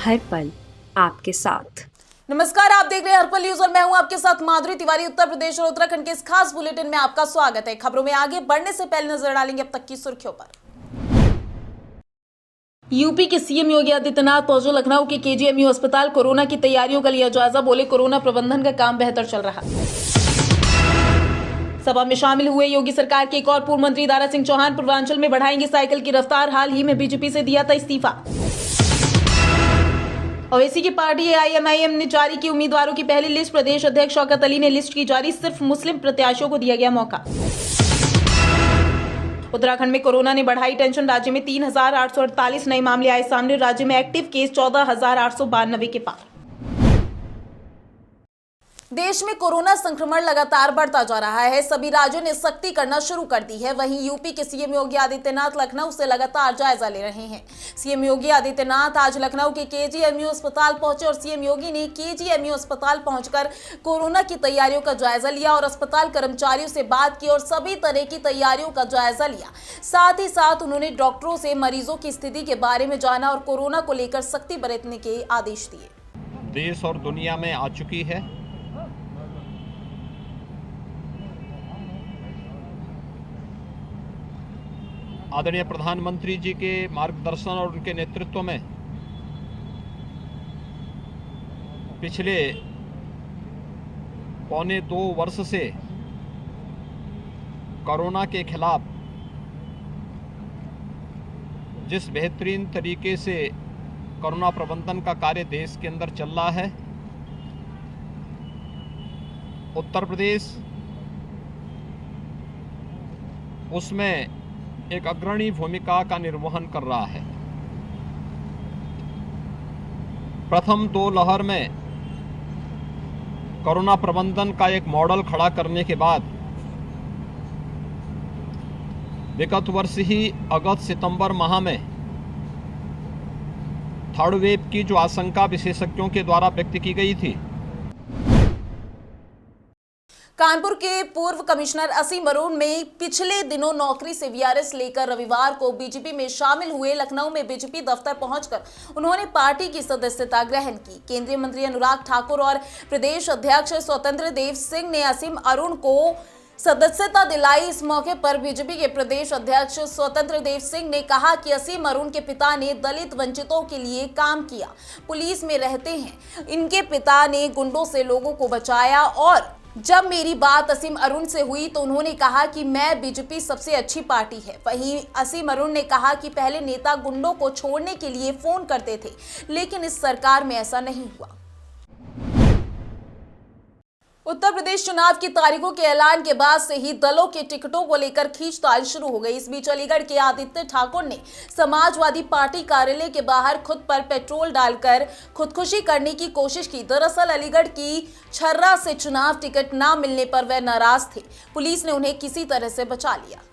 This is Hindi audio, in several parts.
हर पल आपके साथ। नमस्कार, आप देख रहे हैं हर्पल न्यूज और मैं हूं आपके साथ माधुरी तिवारी। उत्तर प्रदेश और उत्तराखंड के इस खास बुलेटिन में आपका स्वागत है। खबरों में आगे बढ़ने से पहले नजर डालेंगे अब तक की सुर्खियों पर। यूपी के सीएम योगी आदित्यनाथ पहुंचे लखनऊ के केजीएमयू अस्पताल। कोरोना की तैयारियों का लिया जायजा। बोले कोरोना प्रबंधन का काम बेहतर चल रहा। सभा में शामिल हुए योगी सरकार के एक और पूर्व मंत्री दारा सिंह चौहान। पूर्वांचल में बढ़ाएंगे साइकिल की रफ्तार। हाल ही में बीजेपी से दिया था इस्तीफा। ओवैसी की पार्टी एआईएमआईएम ने जारी की उम्मीदवारों की पहली लिस्ट। प्रदेश अध्यक्ष शौकत अली ने लिस्ट की जारी। सिर्फ मुस्लिम प्रत्याशियों को दिया गया मौका। उत्तराखंड में कोरोना ने बढ़ाई टेंशन। राज्य में 3,848 नए मामले आए सामने। राज्य में एक्टिव केस 14,892 के पार। देश में कोरोना संक्रमण लगातार बढ़ता जा रहा है। सभी राज्यों ने सख्ती करना शुरू कर दी है। वहीं यूपी के सीएम योगी आदित्यनाथ लखनऊ से लगातार जायजा ले रहे हैं। सीएम योगी आदित्यनाथ आज लखनऊ के केजीएमयू अस्पताल पहुंचे और सीएम योगी ने केजीएमयू अस्पताल पहुंचकर कोरोना की तैयारियों का जायजा लिया और अस्पताल कर्मचारियों से बात की और सभी तरह की तैयारियों का जायजा लिया। साथ ही साथ उन्होंने डॉक्टरों से मरीजों की स्थिति के बारे में जाना और कोरोना को लेकर सख्ती बरतने के आदेश दिए। देश और दुनिया में आ चुकी है। आदरणीय प्रधानमंत्री जी के मार्गदर्शन और उनके नेतृत्व में पिछले पौने 2 वर्ष से कोरोना के खिलाफ जिस बेहतरीन तरीके से कोरोना प्रबंधन का कार्य देश के अंदर चल रहा है, उत्तर प्रदेश उसमें एक अग्रणी भूमिका का निर्वहन कर रहा है। प्रथम 2 लहर में कोरोना प्रबंधन का एक मॉडल खड़ा करने के बाद विगत वर्ष ही अगस्त सितंबर माह में थर्ड वेव की जो आशंका विशेषज्ञों के द्वारा व्यक्त की गई थी, कानपुर के पूर्व कमिश्नर असीम अरुण में पिछले दिनों नौकरी से वीआरएस लेकर रविवार को बीजेपी में शामिल हुए। लखनऊ में बीजेपी दफ्तर पहुंचकर उन्होंने पार्टी की सदस्यता ग्रहण की। केंद्रीय मंत्री अनुराग ठाकुर और प्रदेश अध्यक्ष स्वतंत्र देव सिंह ने असीम अरुण को सदस्यता दिलाई। इस मौके पर बीजेपी के प्रदेश अध्यक्ष स्वतंत्र देव सिंह ने कहा कि असीम अरुण के पिता ने दलित वंचितों के लिए काम किया, पुलिस में रहते हैं। इनके पिता ने गुंडों से लोगों को बचाया और जब मेरी बात असीम अरुण से हुई तो उन्होंने कहा कि मैं बीजेपी सबसे अच्छी पार्टी है। वहीं असीम अरुण ने कहा कि पहले नेता गुंडों को छोड़ने के लिए फोन करते थे, लेकिन इस सरकार में ऐसा नहीं हुआ। उत्तर प्रदेश चुनाव की तारीखों के ऐलान के बाद से ही दलों के टिकटों को लेकर खींचतान शुरू हो गई। इस बीच अलीगढ़ के आदित्य ठाकुर ने समाजवादी पार्टी कार्यालय के बाहर खुद पर पेट्रोल डालकर खुदकुशी करने की कोशिश की। दरअसल अलीगढ़ की छर्रा से चुनाव टिकट न मिलने पर वह नाराज थे। पुलिस ने उन्हें किसी तरह से बचा लिया।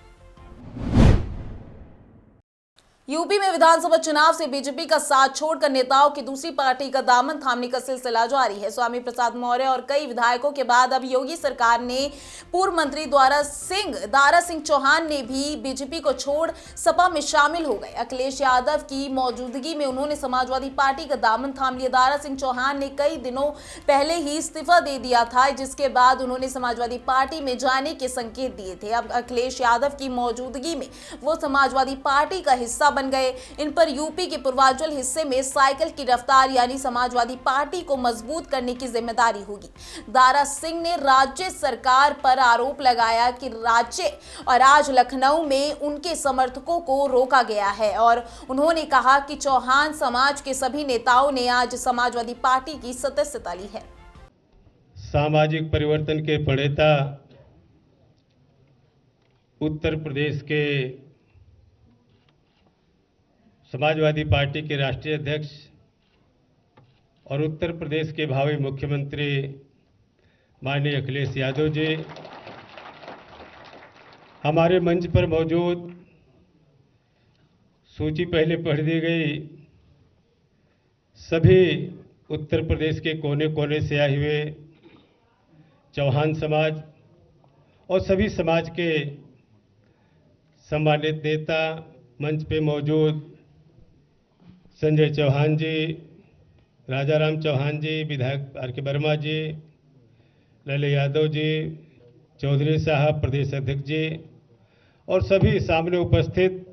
यूपी में विधानसभा चुनाव से बीजेपी का साथ छोड़कर नेताओं की दूसरी पार्टी का दामन थामने का सिलसिला जारी है। स्वामी प्रसाद मौर्य और कई विधायकों के बाद अब योगी सरकार ने पूर्व मंत्री दारा सिंह चौहान ने भी बीजेपी को छोड़ सपा में शामिल हो गए। अखिलेश यादव की मौजूदगी में उन्होंने समाजवादी पार्टी का दामन थाम लिया। दारा सिंह चौहान ने कई दिनों पहले ही इस्तीफा दे दिया था, जिसके बाद उन्होंने समाजवादी पार्टी में जाने के संकेत दिए थे। अब अखिलेश यादव की मौजूदगी में वो समाजवादी पार्टी का हिस्सा बन गए। इन पर यूपी के पूर्वांचल हिस्से में साइकिल की रफ्तार यानी समाजवादी पार्टी को मजबूत करने की जिम्मेदारी होगी। दारा सिंह ने राज्य सरकार पर आरोप लगाया कि राज्य और आज लखनऊ में उनके समर्थकों को रोका गया है और उन्होंने कहा कि चौहान समाज के सभी नेताओं ने आज समाजवादी पार्टी की सदस्यता ली है। सामाजिक परिवर्तन के प्रणेता उत्तर प्रदेश के समाजवादी पार्टी के राष्ट्रीय अध्यक्ष और उत्तर प्रदेश के भावी मुख्यमंत्री माननीय अखिलेश यादव जी हमारे मंच पर मौजूद, सूची पहले पढ़ दी गई, सभी उत्तर प्रदेश के कोने कोने से आए हुए चौहान समाज और सभी समाज के सम्मानित नेता, मंच पे मौजूद संजय चौहान जी, राजाराम चौहान जी, विधायक आर के वर्मा जी, लल्ले यादव जी, चौधरी साहब प्रदेश अध्यक्ष जी और सभी सामने उपस्थित।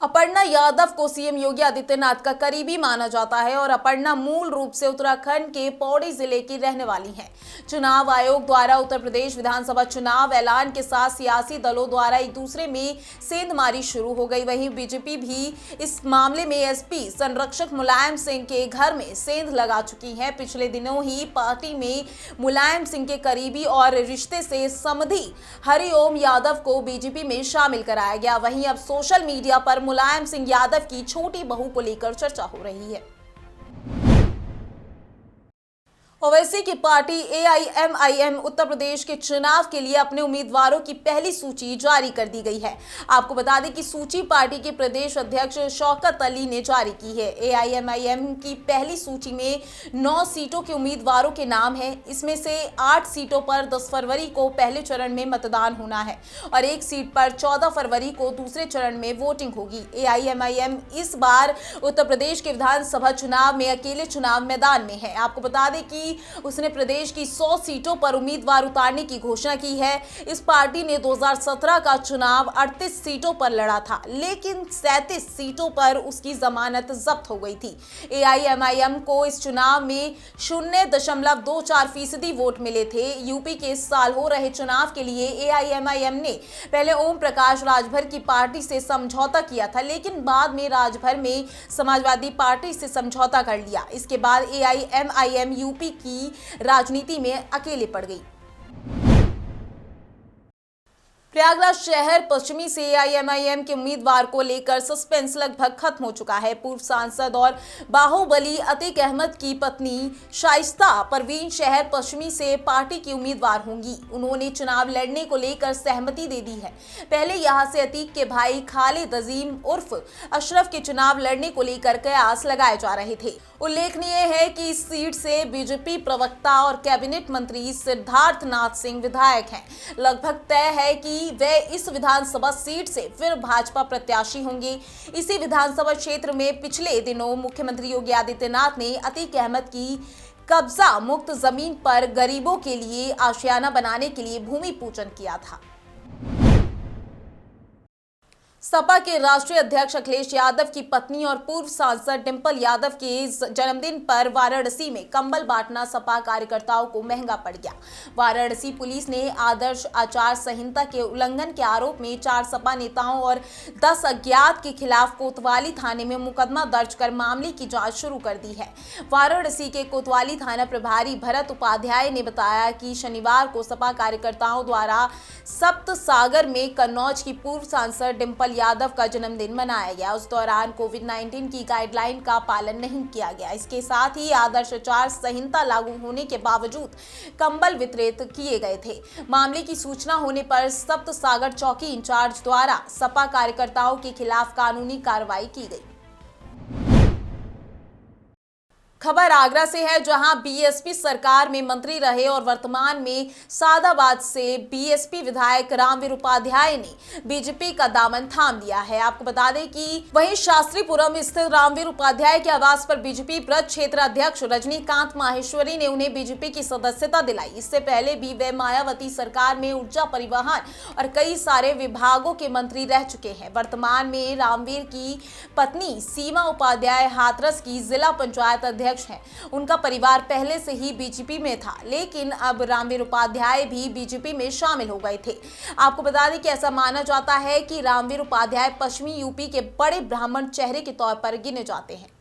अपर्णा यादव को सीएम योगी आदित्यनाथ का करीबी माना जाता है और अपर्णा मूल रूप से उत्तराखंड के पौड़ी जिले की रहने वाली हैं। चुनाव आयोग द्वारा उत्तर प्रदेश विधानसभा चुनाव ऐलान के साथ सियासी दलों द्वारा एक दूसरे में सेंधमारी शुरू हो गई। वहीं बीजेपी भी इस मामले में एसपी संरक्षक मुलायम सिंह के घर में सेंध लगा चुकी है। पिछले दिनों ही पार्टी में मुलायम सिंह के करीबी और रिश्ते से समधी हरिओम यादव को बीजेपी में शामिल कराया गया। वहीं अब सोशल मीडिया पर मुलायम सिंह यादव की छोटी बहू को लेकर चर्चा हो रही है। ओवैसी की पार्टी एआईएमआईएम उत्तर प्रदेश के चुनाव के लिए अपने उम्मीदवारों की पहली सूची जारी कर दी गई है। आपको बता दें कि सूची पार्टी के प्रदेश अध्यक्ष शौकत अली ने जारी की है। एआईएमआईएम की पहली सूची में 9 सीटों के उम्मीदवारों के नाम हैं। इसमें से 8 सीटों पर 10 फरवरी को पहले चरण में मतदान होना है और 1 सीट पर 14 फरवरी को दूसरे चरण में वोटिंग होगी। एआईएमआईएम इस बार उत्तर प्रदेश के विधानसभा चुनाव में अकेले चुनाव मैदान में है। आपको बता दें कि उसने प्रदेश की 100 सीटों पर उम्मीदवार उतारने की घोषणा की है। इस पार्टी ने 2017 का चुनाव 38 सीटों पर लड़ा था, लेकिन 37 सीटों पर उसकी जमानत जब्त हो गई थी। एआईएमआईएम को इस चुनाव में 0.24% वोट मिले थे। यूपी के इस साल हो रहे चुनाव के लिए एआईएमआईएम ने पहले ओम प्रकाश राजभर की पार्टी से समझौता किया था, लेकिन बाद में राजभर में समाजवादी पार्टी से समझौता कर लिया। इसके बाद एआईएमआईएम यूपी की राजनीति में अकेले पड़ गई। प्रयागराज शहर पश्चिमी से एआईएमआईएम के उम्मीदवार को लेकर सस्पेंस लगभग खत्म हो चुका है। पूर्व सांसद और बाहुबली अतीक अहमद की पत्नी शाइस्ता परवीन शहर पश्चिमी से पार्टी की उम्मीदवार होंगी। उन्होंने चुनाव लड़ने को लेकर सहमति दे दी है। पहले यहां से अतीक के भाई खालिद अजीम उर्फ अशरफ के चुनाव लड़ने को लेकर कयास लगाए जा रहे थे। उल्लेखनीय है कि इस सीट से बीजेपी प्रवक्ता और कैबिनेट मंत्री सिद्धार्थ नाथ सिंह विधायक हैं। लगभग तय है कि वे इस विधानसभा सीट से फिर भाजपा प्रत्याशी होंगे। इसी विधानसभा क्षेत्र में पिछले दिनों मुख्यमंत्री योगी आदित्यनाथ ने अतीक अहमद की कब्जा मुक्त जमीन पर गरीबों के लिए आशियाना बनाने के लिए भूमि पूजन किया था। सपा के राष्ट्रीय अध्यक्ष अखिलेश यादव की पत्नी और पूर्व सांसद डिंपल यादव के जन्मदिन पर वाराणसी में कंबल बांटना सपा कार्यकर्ताओं को महंगा पड़ गया। वाराणसी पुलिस ने आदर्श आचार संहिता के उल्लंघन के आरोप में 4 सपा नेताओं और 10 अज्ञात के खिलाफ कोतवाली थाने में मुकदमा दर्ज कर मामले की जांच शुरू कर दी है। वाराणसी के कोतवाली थाना प्रभारी भरत उपाध्याय ने बताया कि शनिवार को सपा कार्यकर्ताओं द्वारा सप्त सागर में कन्नौज की पूर्व सांसद डिंपल यादव का जन्मदिन मनाया गया। उस दौरान कोविड-19 की गाइडलाइन का पालन नहीं किया गया। इसके साथ ही आदर्श आचार संहिता लागू होने के बावजूद कंबल वितरित किए गए थे। मामले की सूचना होने पर सप्त सागर चौकी इंचार्ज द्वारा सपा कार्यकर्ताओं के खिलाफ कानूनी कार्रवाई की गई। खबर आगरा से है, जहां बीएसपी सरकार में मंत्री रहे और वर्तमान में सादाबाद से बीएसपी विधायक रामवीर उपाध्याय ने बीजेपी का दामन थाम लिया है। आपको बता दें कि वहीं शास्त्रीपुरम स्थित रामवीर उपाध्याय के आवास पर बीजेपी ब्रज क्षेत्र अध्यक्ष रजनीकांत माहेश्वरी ने उन्हें बीजेपी की सदस्यता दिलाई। इससे पहले भी वे मायावती सरकार में ऊर्जा, परिवहन और कई सारे विभागों के मंत्री रह चुके हैं। वर्तमान में रामवीर की पत्नी सीमा उपाध्याय हाथरस की जिला पंचायत अध्यक्ष हैं। उनका परिवार पहले से ही बीजेपी में था, लेकिन अब रामवीर उपाध्याय भी बीजेपी में शामिल हो गए थे। आपको बता दें कि ऐसा माना जाता है कि रामवीर उपाध्याय पश्चिमी यूपी के बड़े ब्राह्मण चेहरे के तौर पर गिने जाते हैं।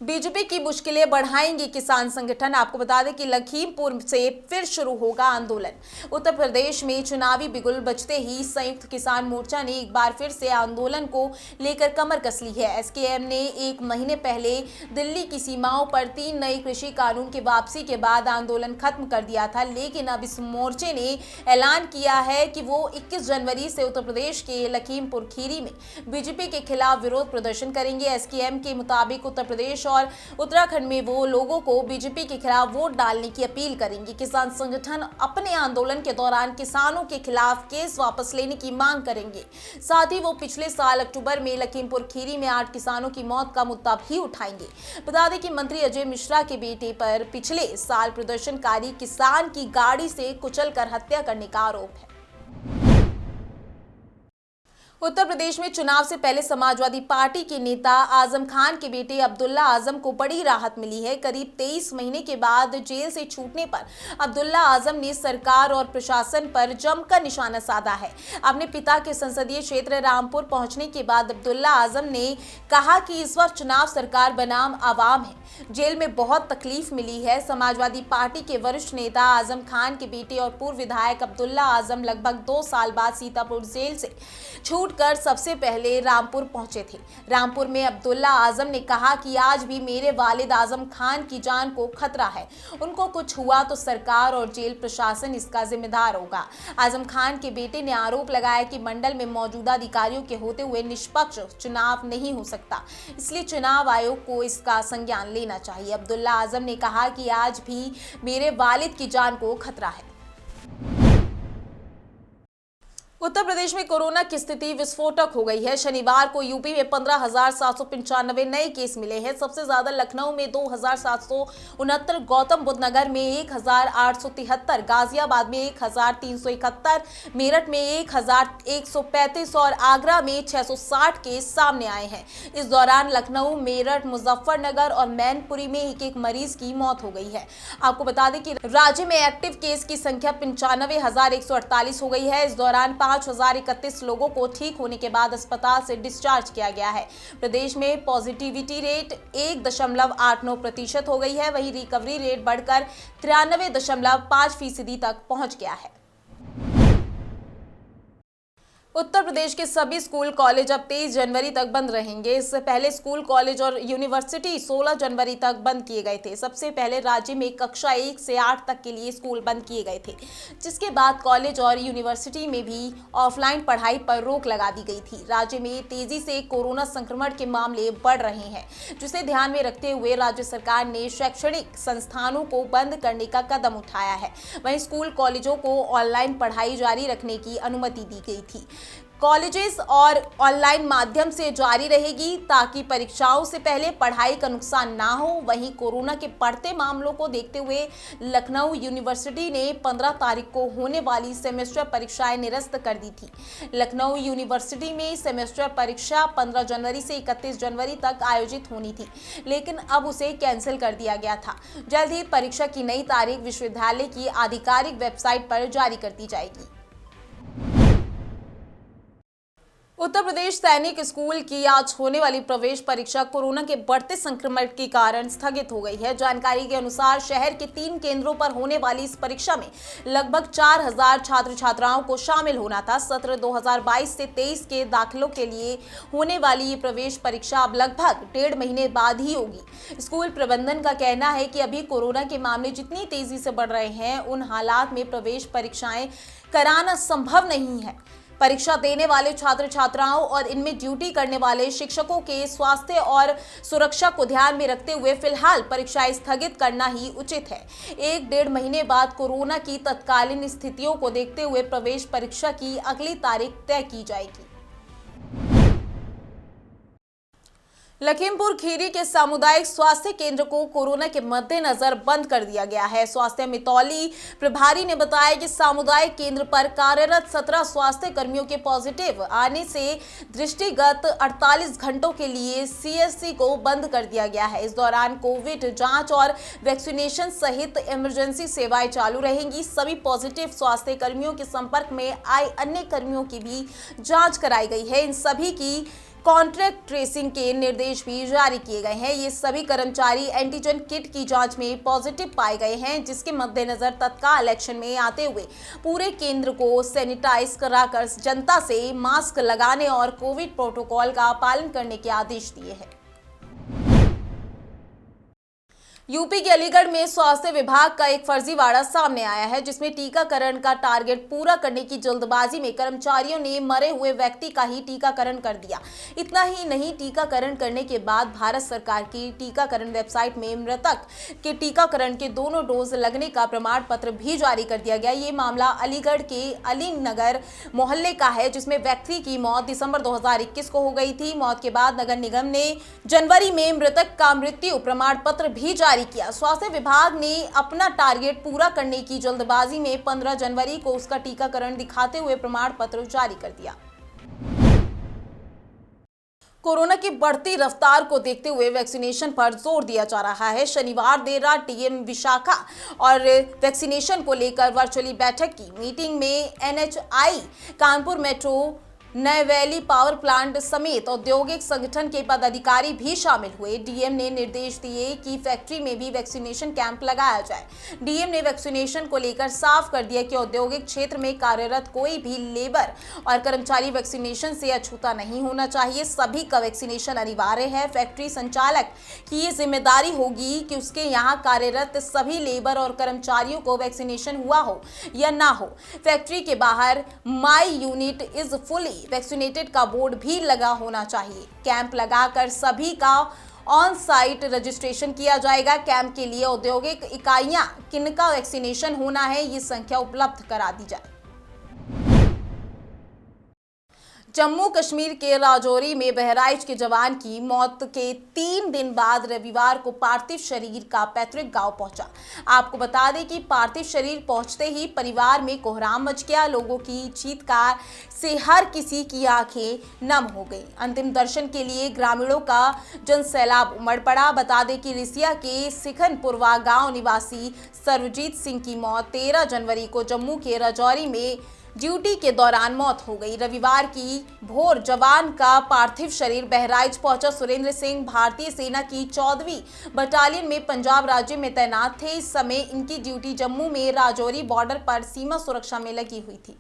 बीजेपी की मुश्किलें बढ़ाएंगे किसान संगठन। आपको बता दें कि लखीमपुर से फिर शुरू होगा आंदोलन। उत्तर प्रदेश में चुनावी बिगुल बजते ही संयुक्त किसान मोर्चा ने एक बार फिर से आंदोलन को लेकर कमर कस ली है। एसकेएम ने 1 महीने पहले दिल्ली की सीमाओं पर 3 नए कृषि कानून की वापसी के बाद आंदोलन खत्म कर दिया था, लेकिन अब इस मोर्चे ने ऐलान किया है कि वो 21 जनवरी से उत्तर प्रदेश के लखीमपुर खीरी में बीजेपी के खिलाफ विरोध प्रदर्शन करेंगे। एसकेएम के मुताबिक उत्तर प्रदेश और उत्तराखंड में वो लोगों को बीजेपी के खिलाफ वोट डालने की अपील करेंगी। किसान संगठन अपने आंदोलन के दौरान किसानों के खिलाफ केस वापस लेने की मांग करेंगे। साथ ही वो पिछले साल अक्टूबर में लखीमपुर खीरी में 8 किसानों की मौत का मुद्दा भी उठाएंगे। बता दें कि मंत्री अजय मिश्रा के बेटे पर पिछले साल प्रदर्शनकारी किसान की गाड़ी से कुचलकर हत्या करने का आरोप है। उत्तर प्रदेश में चुनाव से पहले समाजवादी पार्टी के नेता आजम खान के बेटे अब्दुल्ला आजम को बड़ी राहत मिली है। करीब 23 महीने के बाद जेल से छूटने पर अब्दुल्ला आजम ने सरकार और प्रशासन पर जमकर निशाना साधा है। अपने पिता के संसदीय क्षेत्र रामपुर पहुंचने के बाद अब्दुल्ला आजम ने कहा कि इस बार चुनाव सरकार बनाम आवाम है। जेल में बहुत तकलीफ मिली है। समाजवादी पार्टी के वरिष्ठ नेता आजम खान के बेटे और पूर्व विधायक अब्दुल्ला आजम लगभग 2 साल बाद सीतापुर जेल से छूटकर सबसे पहले रामपुर पहुंचे थे। रामपुर में अब्दुल्ला आजम ने कहा कि आज भी मेरे वालिद आजम खान की जान को खतरा है। उनको कुछ हुआ तो सरकार और जेल प्रशासन इसका जिम्मेदार होगा। आजम खान के बेटे ने आरोप लगाया कि मंडल में मौजूदा अधिकारियों के होते हुए निष्पक्ष चुनाव नहीं हो सकता, इसलिए चुनाव आयोग को इसका संज्ञान लेना चाहिए। अब्दुल्ला आजम ने कहा कि आज भी मेरे वालिद की जान को खतरा है। उत्तर प्रदेश में कोरोना की स्थिति विस्फोटक हो गई है। शनिवार को यूपी में 15,795 नए केस मिले हैं। सबसे ज्यादा लखनऊ में 2,769, गौतम बुद्ध नगर में 1,873, गाजियाबाद में 1,371, मेरठ में 1,135 और आगरा में 660 केस सामने आए हैं। इस दौरान लखनऊ, मेरठ, मुजफ्फरनगर और मैनपुरी में एक मरीज की मौत हो गई है। आपको बता दें कि राज्य में एक्टिव केस की संख्या 95,148 हो गई है। इस दौरान 5,031 लोगों को ठीक होने के बाद अस्पताल से डिस्चार्ज किया गया है। प्रदेश में पॉजिटिविटी रेट 1.89% हो गई है। वहीं रिकवरी रेट बढ़कर 93.5% तक पहुंच गया है। उत्तर प्रदेश के सभी स्कूल कॉलेज अब 23 जनवरी तक बंद रहेंगे। इससे पहले स्कूल कॉलेज और यूनिवर्सिटी 16 जनवरी तक बंद किए गए थे। सबसे पहले राज्य में कक्षा 1 से 8 तक के लिए स्कूल बंद किए गए थे, जिसके बाद कॉलेज और यूनिवर्सिटी में भी ऑफलाइन पढ़ाई पर रोक लगा दी गई थी। राज्य में तेजी से कोरोना संक्रमण के मामले बढ़ रहे हैं, जिसे ध्यान में रखते हुए राज्य सरकार ने शैक्षणिक संस्थानों को बंद करने का कदम उठाया है। वहीं स्कूल कॉलेजों को ऑनलाइन पढ़ाई जारी रखने की अनुमति दी गई थी। कॉलेजेस और ऑनलाइन माध्यम से जारी रहेगी ताकि परीक्षाओं से पहले पढ़ाई का नुकसान ना हो। वहीं कोरोना के बढ़ते मामलों को देखते हुए लखनऊ यूनिवर्सिटी ने 15 तारीख को होने वाली सेमेस्टर परीक्षाएं निरस्त कर दी थी। लखनऊ यूनिवर्सिटी में सेमेस्टर परीक्षा 15 जनवरी से 31 जनवरी तक आयोजित होनी थी, लेकिन अब उसे कैंसिल कर दिया गया था। जल्द ही परीक्षा की नई तारीख विश्वविद्यालय की आधिकारिक वेबसाइट पर जारी कर दी जाएगी। उत्तर प्रदेश सैनिक स्कूल की आज होने वाली प्रवेश परीक्षा कोरोना के बढ़ते संक्रमण के कारण स्थगित हो गई है। जानकारी के अनुसार शहर के 3 केंद्रों पर होने वाली इस परीक्षा में लगभग 4,000 छात्र छात्राओं को शामिल होना था। सत्र 2022 से 23 के दाखिलों के लिए होने वाली ये प्रवेश परीक्षा अब लगभग 1.5 महीने बाद ही होगी। स्कूल प्रबंधन का कहना है कि अभी कोरोना के मामले जितनी तेजी से बढ़ रहे हैं, उन हालात में प्रवेश परीक्षाएं कराना संभव नहीं है। परीक्षा देने वाले छात्र छात्राओं और इनमें ड्यूटी करने वाले शिक्षकों के स्वास्थ्य और सुरक्षा को ध्यान में रखते हुए फिलहाल परीक्षाएं स्थगित करना ही उचित है। 1.5 महीने बाद कोरोना की तत्कालीन स्थितियों को देखते हुए प्रवेश परीक्षा की अगली तारीख तय की जाएगी। लखीमपुर खीरी के सामुदायिक स्वास्थ्य केंद्र को कोरोना के मद्देनजर बंद कर दिया गया है। स्वास्थ्य मितौली प्रभारी ने बताया कि सामुदायिक केंद्र पर कार्यरत 17 स्वास्थ्य कर्मियों के पॉजिटिव आने से दृष्टिगत 48 घंटों के लिए सीएससी को बंद कर दिया गया है। इस दौरान कोविड जांच और वैक्सीनेशन सहित इमरजेंसी सेवाएं चालू रहेंगी। सभी पॉजिटिव स्वास्थ्य कर्मियों के संपर्क में आए अन्य कर्मियों की भी जाँच कराई गई है। इन सभी की कॉन्ट्रैक्ट ट्रेसिंग के निर्देश भी जारी किए गए हैं। ये सभी कर्मचारी एंटीजन किट की जांच में पॉजिटिव पाए गए हैं, जिसके मद्देनजर तत्काल एक्शन में आते हुए पूरे केंद्र को सैनिटाइज कराकर जनता से मास्क लगाने और कोविड प्रोटोकॉल का पालन करने के आदेश दिए हैं। यूपी के अलीगढ़ में स्वास्थ्य विभाग का एक फर्जीवाड़ा सामने आया है, जिसमें टीकाकरण का टारगेट पूरा करने की जल्दबाजी में कर्मचारियों ने मरे हुए व्यक्ति का ही टीकाकरण कर दिया। इतना ही नहीं, टीकाकरण करने के बाद भारत सरकार की टीकाकरण वेबसाइट में मृतक के टीकाकरण के दोनों डोज लगने का प्रमाण पत्र भी जारी कर दिया गया। ये मामला अलीगढ़ के अली नगर मोहल्ले का है, जिसमें व्यक्ति की मौत दिसंबर 2021 को हो गई थी। मौत के बाद नगर निगम ने जनवरी में मृतक का मृत्यु प्रमाण पत्र भी जारी किया। स्वास्थ्य विभाग ने अपना टारगेट पूरा करने की जल्दबाजी में 15 जनवरी को उसका टीकाकरण दिखाते हुए प्रमाण पत्र जारी कर दिया। कोरोना की बढ़ती रफ्तार को देखते हुए वैक्सीनेशन पर जोर दिया जा रहा है। शनिवार देर रात डीएम विशाखा और वैक्सीनेशन को लेकर वर्चुअली बैठक की। मीटिंग में NHI, Kanpur metro, Neyveli power plant समेत औद्योगिक संगठन के पदाधिकारी भी शामिल हुए। डीएम ने निर्देश दिए कि फैक्ट्री में भी वैक्सीनेशन कैंप लगाया जाए। डीएम ने वैक्सीनेशन को लेकर साफ कर दिया कि औद्योगिक क्षेत्र में कार्यरत कोई भी लेबर और कर्मचारी वैक्सीनेशन से अछूता नहीं होना चाहिए। सभी का वैक्सीनेशन अनिवार्य है। फैक्ट्री संचालक की ये जिम्मेदारी होगी कि उसके यहाँ कार्यरत सभी लेबर और कर्मचारियों को वैक्सीनेशन हुआ हो या ना हो। फैक्ट्री के बाहर my unit is fully vaccinated का बोर्ड भी लगा होना चाहिए। कैंप लगाकर सभी का ऑन साइट रजिस्ट्रेशन किया जाएगा। कैंप के लिए औद्योगिक इकाइयां किनका वैक्सीनेशन होना है, ये संख्या उपलब्ध करा दी जाए। जम्मू कश्मीर के राजौरी में बहराइच के जवान की मौत के 3 दिन बाद रविवार को पार्थिव शरीर का पैतृक गांव पहुंचा। आपको बता दें कि पार्थिव शरीर पहुंचते ही परिवार में कोहराम मच गया। लोगों की चीत्कार से हर किसी की आंखें नम हो गई। अंतिम दर्शन के लिए ग्रामीणों का जनसैलाब उमड़ पड़ा। बता दें कि रिसिया के सिखनपुरवा गांव निवासी सर्वजीत सिंह की मौत 13 जनवरी को जम्मू के राजौरी में ड्यूटी के दौरान मौत हो गई। रविवार की भोर जवान का पार्थिव शरीर बहराइच पहुंचा। सुरेंद्र सिंह भारतीय सेना की 14वीं बटालियन में पंजाब राज्य में तैनात थे। इस समय इनकी ड्यूटी जम्मू में राजौरी बॉर्डर पर सीमा सुरक्षा में लगी हुई थी।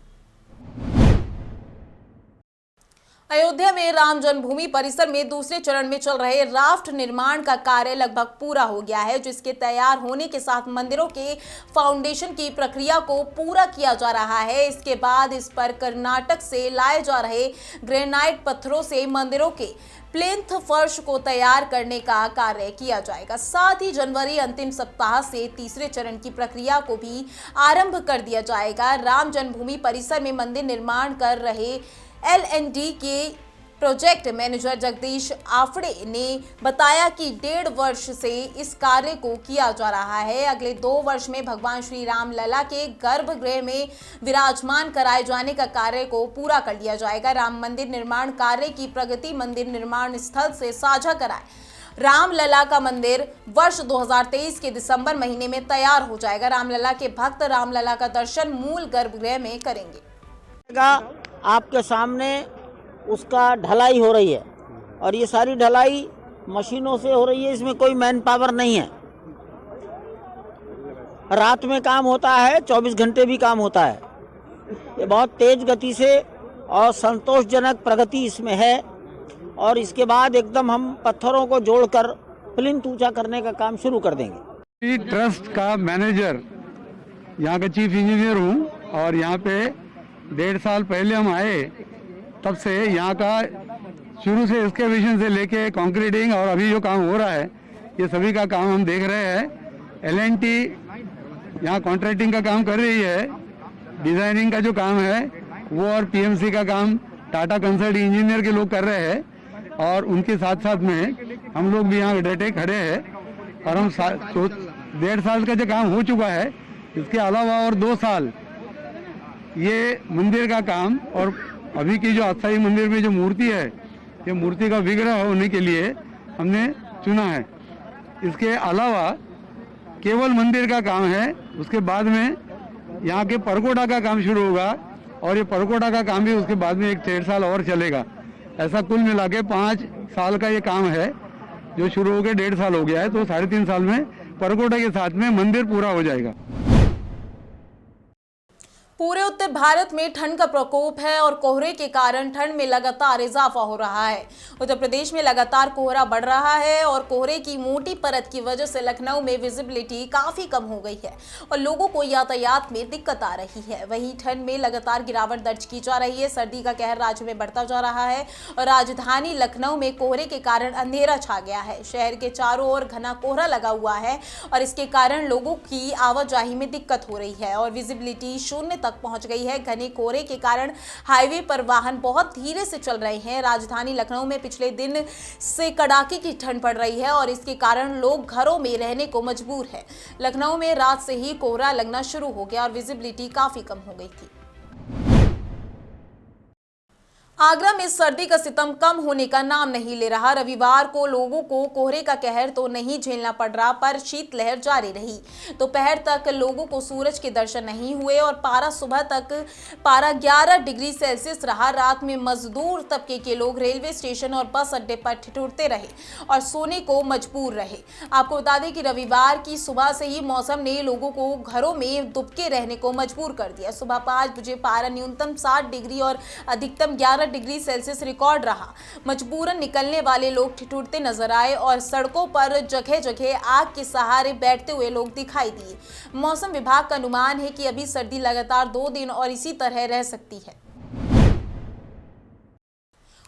अयोध्या में राम जन्मभूमि परिसर में दूसरे चरण में चल रहे राफ्ट निर्माण का कार्य लगभग पूरा हो गया है, जिसके तैयार होने के साथ मंदिरों के फाउंडेशन की प्रक्रिया को पूरा किया जा रहा है। इसके बाद इस पर कर्नाटक से लाए जा रहे ग्रेनाइट पत्थरों से मंदिरों के प्लिंथ फर्श को तैयार करने का कार्य किया जाएगा। साथ ही जनवरी अंतिम सप्ताह से तीसरे चरण की प्रक्रिया को भी आरंभ कर दिया जाएगा। राम जन्मभूमि परिसर में मंदिर निर्माण कर रहे LND के प्रोजेक्ट मैनेजर जगदीश आफड़े ने बताया कि 1.5 वर्ष से इस कार्य को किया जा रहा है। अगले 2 वर्ष में भगवान श्री राम लला के गर्भगृह में विराजमान कराए जाने का कार्य को पूरा कर लिया जाएगा। राम मंदिर निर्माण कार्य की प्रगति मंदिर निर्माण स्थल से साझा कराए। रामलला का मंदिर वर्ष 2023 के दिसंबर महीने में तैयार हो जाएगा। रामलला के भक्त रामलला का दर्शन मूल गर्भगृह में करेंगे। आपके सामने उसका ढलाई हो रही है और ये सारी ढलाई मशीनों से हो रही है। इसमें कोई मैन पावर नहीं है। रात में काम होता है, 24 घंटे भी काम होता है। ये बहुत तेज गति से और संतोषजनक प्रगति इसमें है। और इसके बाद एकदम हम पत्थरों को जोड़कर प्लिंथ ऊंचा करने का काम शुरू कर देंगे। ट्रस्ट का मैनेजर, यहाँ का चीफ इंजीनियर हूँ और यहाँ पे 1.5 साल पहले हम आए, तब से यहाँ का शुरू से एक्सकेवेशन से लेके कंक्रीटिंग और अभी जो काम हो रहा है, ये सभी का काम हम देख रहे हैं। LNT यहाँ कॉन्ट्रैक्टिंग का काम कर रही है। डिजाइनिंग का जो काम है वो और PMC का काम टाटा कंसल्ट इंजीनियर के लोग कर रहे हैं और उनके साथ साथ में हम लोग भी यहाँ डटे खड़े हैं। और हम 1.5 साल का जो काम हो चुका है, इसके अलावा और 2 साल ये मंदिर का काम और अभी की जो अस्थाई मंदिर में जो मूर्ति है, ये मूर्ति का विग्रह होने के लिए हमने चुना है। इसके अलावा केवल मंदिर का काम है। उसके बाद में यहाँ के परकोटा का काम शुरू होगा और ये परकोटा का काम भी उसके बाद में 1.5 साल और चलेगा। ऐसा कुल मिला के 5 साल का ये काम है जो शुरू होकर 1.5 साल हो गया है। तो 3.5 साल में परकोटा के साथ में मंदिर पूरा हो जाएगा। पूरे उत्तर भारत में ठंड का प्रकोप है और कोहरे के कारण ठंड में लगातार इजाफा हो रहा है। उत्तर प्रदेश में लगातार कोहरा बढ़ रहा है और कोहरे की मोटी परत की वजह से लखनऊ में विजिबिलिटी काफी कम हो गई है और लोगों को यातायात में दिक्कत आ रही है। वहीं ठंड में लगातार गिरावट दर्ज की जा रही है। सर्दी का कहर राज्य में बढ़ता जा रहा है और राजधानी लखनऊ में कोहरे के कारण अंधेरा छा गया है। शहर के चारों ओर घना कोहरा लगा हुआ है और इसके कारण लोगों की आवाजाही में दिक्कत हो रही है और विजिबिलिटी शून्य तक पहुंच गई है। घने कोहरे के कारण हाईवे पर वाहन बहुत धीरे से चल रहे हैं। राजधानी लखनऊ में पिछले दिन से कड़ाके की ठंड पड़ रही है और इसके कारण लोग घरों में रहने को मजबूर है। लखनऊ में रात से ही कोहरा लगना शुरू हो गया और विजिबिलिटी काफी कम हो गई थी। आगरा में सर्दी का सितम कम होने का नाम नहीं ले रहा। रविवार को लोगों को कोहरे का कहर तो नहीं झेलना पड़ रहा, पर शीतलहर जारी रही। दोपहर तक लोगों को सूरज के दर्शन नहीं हुए और सुबह तक पारा 11 डिग्री सेल्सियस रहा। रात में मजदूर तबके के लोग रेलवे स्टेशन और बस अड्डे पर ठिठुरते रहे और सोने को मजबूर रहे। आपको बता दें कि रविवार की सुबह से ही मौसम ने लोगों को घरों में दुबके रहने को मजबूर कर दिया। सुबह 5 बजे पारा न्यूनतम 60 डिग्री और अधिकतम 11 डिग्री सेल्सियस रिकॉर्ड रहा। मजबूरन निकलने वाले लोग ठिठुरते नजर आए और सड़कों पर जगह जगह आग के सहारे बैठते हुए लोग दिखाई दिए। मौसम विभाग का अनुमान है कि अभी सर्दी लगातार 2 दिन और इसी तरह रह सकती है।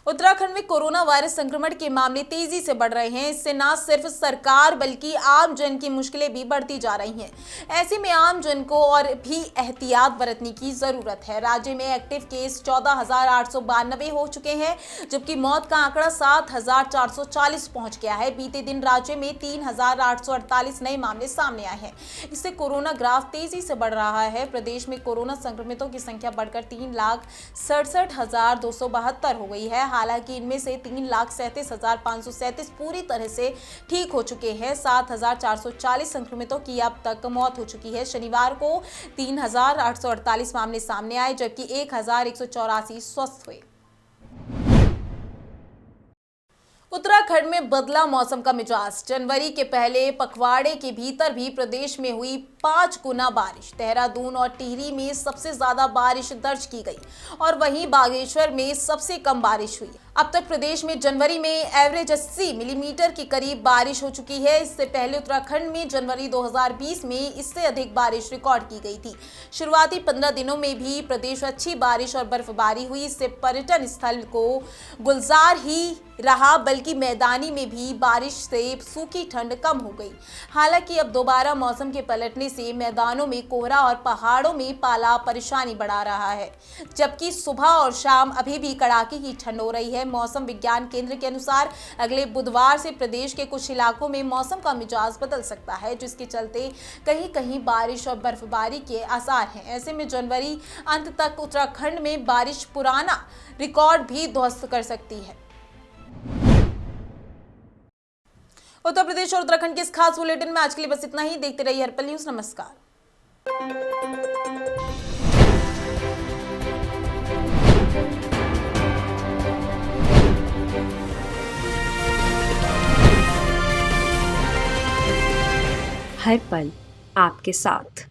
उत्तराखंड में कोरोना वायरस संक्रमण के मामले तेजी से बढ़ रहे हैं। इससे न सिर्फ सरकार बल्कि आम जन की मुश्किलें भी बढ़ती जा रही हैं। ऐसे में आम जन को और भी एहतियात बरतने की जरूरत है। राज्य में एक्टिव केस 14,892 हो चुके हैं, जबकि मौत का आंकड़ा 7,440 पहुंच गया है। बीते दिन राज्य में 3,848 नए मामले सामने आए हैं। इससे कोरोना ग्राफ तेजी से बढ़ रहा है। प्रदेश में कोरोना संक्रमितों की संख्या बढ़कर 3,67,272 हो गई है। हालांकि इनमें से 3,37,537 पूरी तरह से ठीक हो चुके हैं। 7,440 संक्रमितों की अब तक मौत हो चुकी है। शनिवार को 3,848 मामले सामने आए, जबकि 1,184 स्वस्थ हुए। उत्तराखंड में बदला मौसम का मिजाज। जनवरी के पहले पखवाड़े के भीतर भी प्रदेश में हुई 5 गुना बारिश। देहरादून और टिहरी में सबसे ज्यादा बारिश दर्ज की गई और वहीं बागेश्वर में सबसे कम बारिश हुई। अब तक प्रदेश में जनवरी में एवरेज 80 मिलीमीटर के करीब बारिश हो चुकी है। इससे पहले उत्तराखंड में जनवरी 2020 में इससे अधिक बारिश रिकॉर्ड की गई थी। शुरुआती 15 दिनों में भी प्रदेश में अच्छी बारिश और बर्फबारी हुई। इससे पर्यटन स्थल को गुलजार ही रहा, बल्कि मैदानी में भी बारिश से सूखी ठंड कम हो गई। हालांकि अब दोबारा मौसम के पलटने से मैदानों में कोहरा और पहाड़ों में पाला परेशानी बढ़ा रहा है, जबकि सुबह और शाम अभी भी कड़ाके की ठंड हो रही है। मौसम विज्ञान केंद्र के अनुसार अगले बुधवार से प्रदेश के कुछ इलाकों में मौसम का मिजाज बदल सकता है, जिसके चलते कहीं कहीं बारिश और बर्फबारी के आसार हैं। ऐसे में जनवरी अंत तक उत्तराखंड में बारिश पुराना रिकॉर्ड भी ध्वस्त कर सकती है। उत्तर प्रदेश और उत्तराखंड के इस खास बुलेटिन में आज के लिए बस इतना ही। देखते रहिए हर्पल न्यूज। नमस्कार। हर पल आपके साथ।